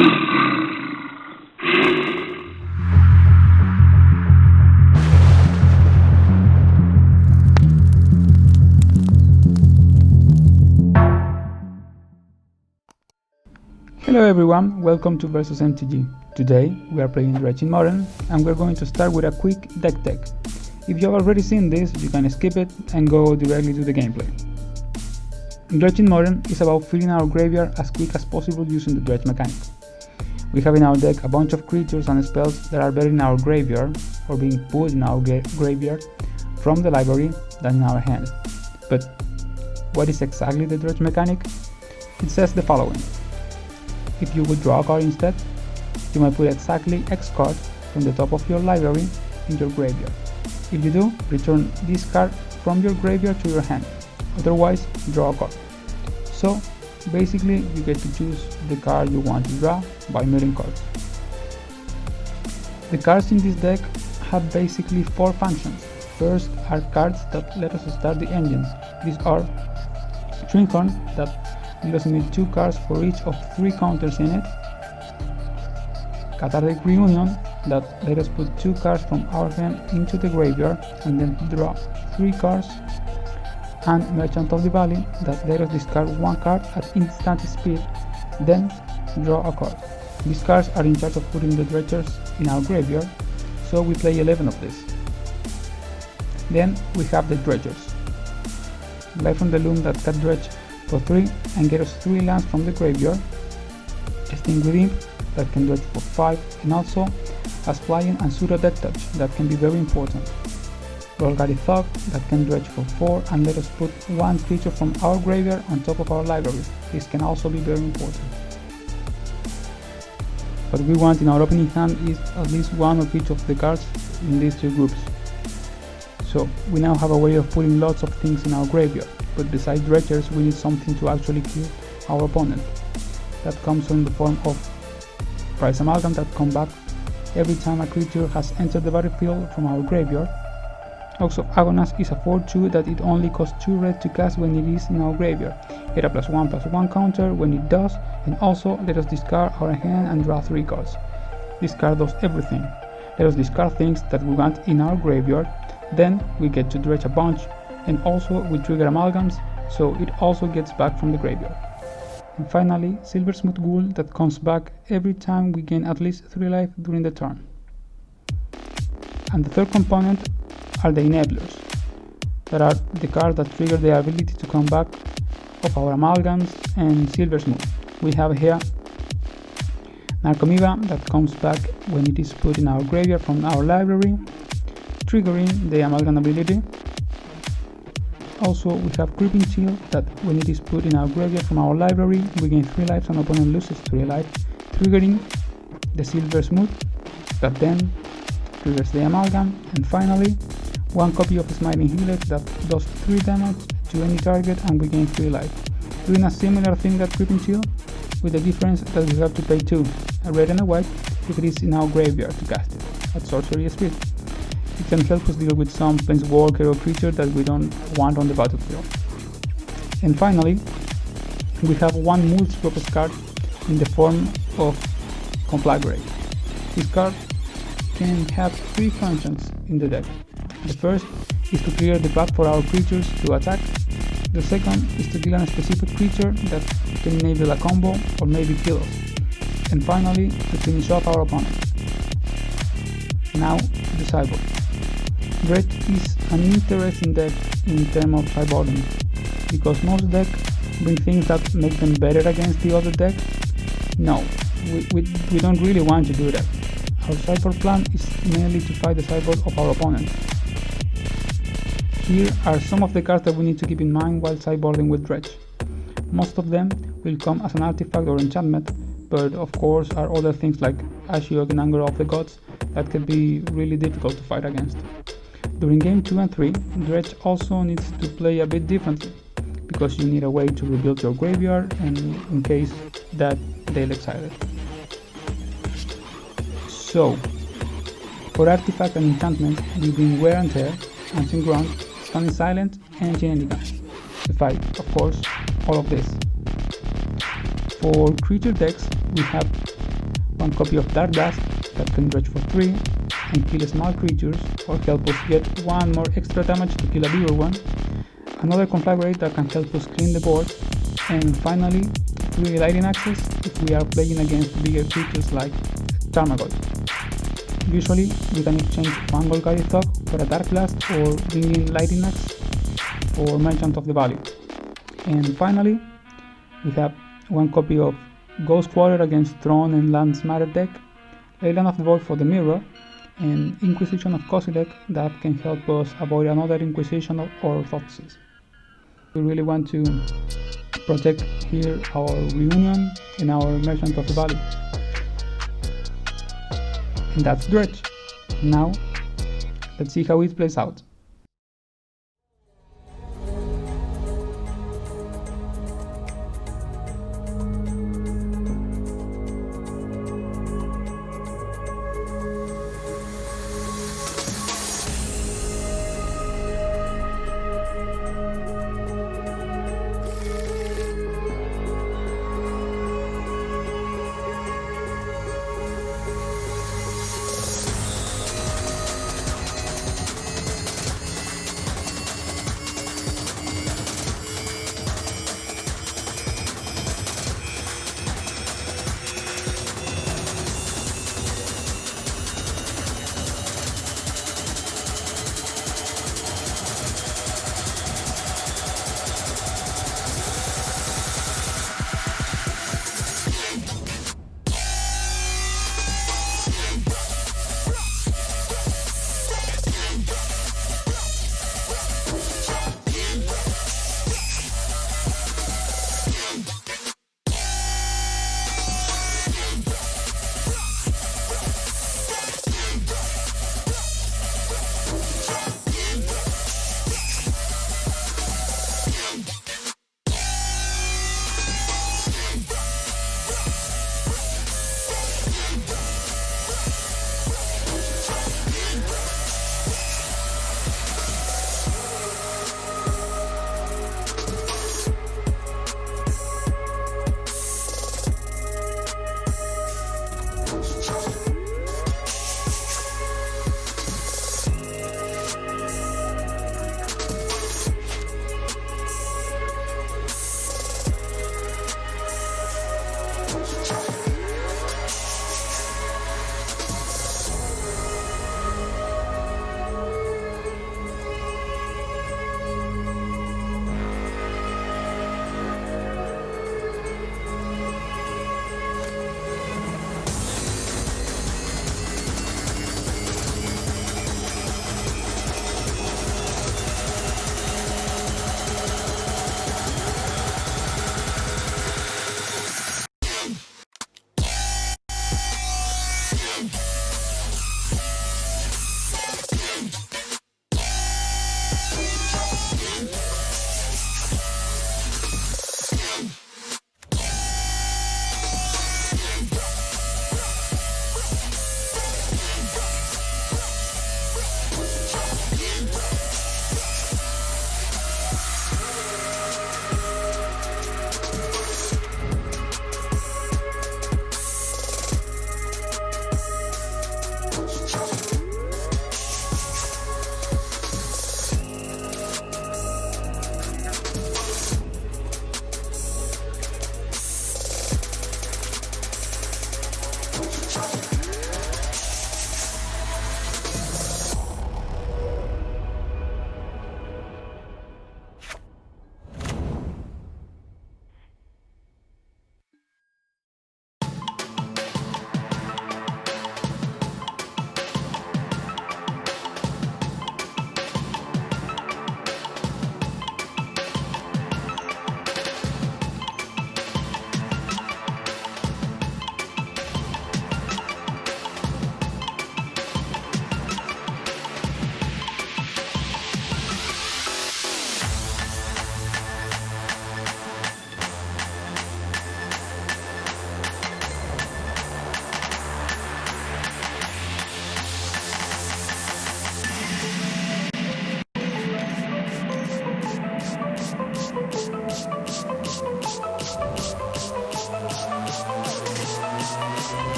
Hello everyone, welcome to Versus MTG. Today we are playing Dredge in Modern and we're going to start with a quick deck tech. If you have already seen this, you can skip it and go directly to the gameplay. Dredge in Modern is about filling our graveyard as quick as possible using the Dredge mechanic. We have in our deck a bunch of creatures and spells that are better in our graveyard or being put in our graveyard from the library than in our hand. But what is exactly the Dredge mechanic? It says the following. If you would draw a card instead, you might put exactly X card from the top of your library in your graveyard. If you do, return this card from your graveyard to your hand, otherwise draw a card. So basically you get to choose the card you want to draw by milling cards. The cards in this deck have basically 4 functions. First are cards that let us start the engines. These are Trincorn that let us need 2 cards for each of 3 counters in it, Cathartic Reunion that let us put 2 cards from our hand into the graveyard and then draw 3 cards, and Merchant of the Valley that let us discard 1 card at instant speed, then draw a card. These cards are in charge of putting the dredgers in our graveyard, so we play 11 of these. Then we have the dredgers. Life from the Loom that can dredge for 3 and get us 3 lands from the graveyard, Extinct Imp that can dredge for 5, and also as flying and pseudo death touch that can be very important. Golgari Thug that can dredge for 4 and let us put 1 creature from our graveyard on top of our library. This can also be very important. What we want in our opening hand is at least 1 of each of the cards in these 2 groups. So we now have a way of putting lots of things in our graveyard. But besides dredgers, we need something to actually kill our opponent. That comes in the form of Prize Amalgam that come back every time a creature has entered the battlefield from our graveyard. Also, Agonas is a 4/2 that it only costs 2 red to cast when it is in our graveyard. Get a +1/+1 counter when it does, and also let us discard our hand and draw 3 cards. This card does everything. Let us discard things that we want in our graveyard, then we get to dredge a bunch, and also we trigger amalgams, so it also gets back from the graveyard. And finally, Silversmith Ghoul that comes back every time we gain at least 3 life during the turn. And the third component are the Enablers, that are the cards that trigger the ability to come back of our amalgams and Silversmith. We have here Narcomoeba that comes back when it is put in our graveyard from our library, triggering the amalgam ability. Also, we have Creeping Chill that when it is put in our graveyard from our library, we gain 3 lives and opponent loses 3 life, triggering the Silversmith that then triggers the amalgam. And finally, 1 copy of Smiling Healer that does 3 damage to any target and we gain 3 life. Doing a similar thing that Creeping Chill, with the difference that we have to pay 2, a red and a white, if it is in our graveyard to cast it at sorcery speed. It can help us deal with some planeswalker or creature that we don't want on the battlefield. And finally, we have 1 multi-purpose card in the form of Conflagrate. This card can have 3 functions in the deck. The first is to clear the path for our creatures to attack. The second is to kill a specific creature that can enable a combo or maybe kill us. And finally, to finish off our opponent. Now, the sideboard. Dredge is an interesting deck in terms of sideboarding, because most decks bring things that make them better against the other decks. No, we don't really want to do that. Our sideboard plan is mainly to fight the sideboard of our opponent. Here are some of the cards that we need to keep in mind while sideboarding with Dredge. Most of them will come as an artifact or enchantment, but of course are other things like Ashiok and Anger of the Gods that can be really difficult to fight against. During game 2 and 3, Dredge also needs to play a bit differently, because you need a way to rebuild your graveyard and in case that they'll exile it. So, for artifact and enchantment, we bring Wear and Tear, Ancient Ground, Stunning Silent, and Shenanigans. To fight, of course, all of this. For creature decks, we have one copy of Dark Dust that can dredge for 3 and kill small creatures or help us get one more extra damage to kill a bigger one, another conflagrate that can help us clean the board, and finally 3 lightning axes if we are playing against bigger creatures like Tarmogoyf. Usually we can exchange one Golgari Thug for a Dark Blast or bring in Lightning Axe or Merchant of the Valley. And finally we have one copy of Ghost Quarter against Throne and Lands Matter deck, Leyland of the Void for the mirror, and Inquisition of Kozilek that can help us avoid another Inquisition or Thoughtseize. We really want to protect here our Reunion and our Merchant of the Valley. And that's Dredge. Now, let's see how it plays out.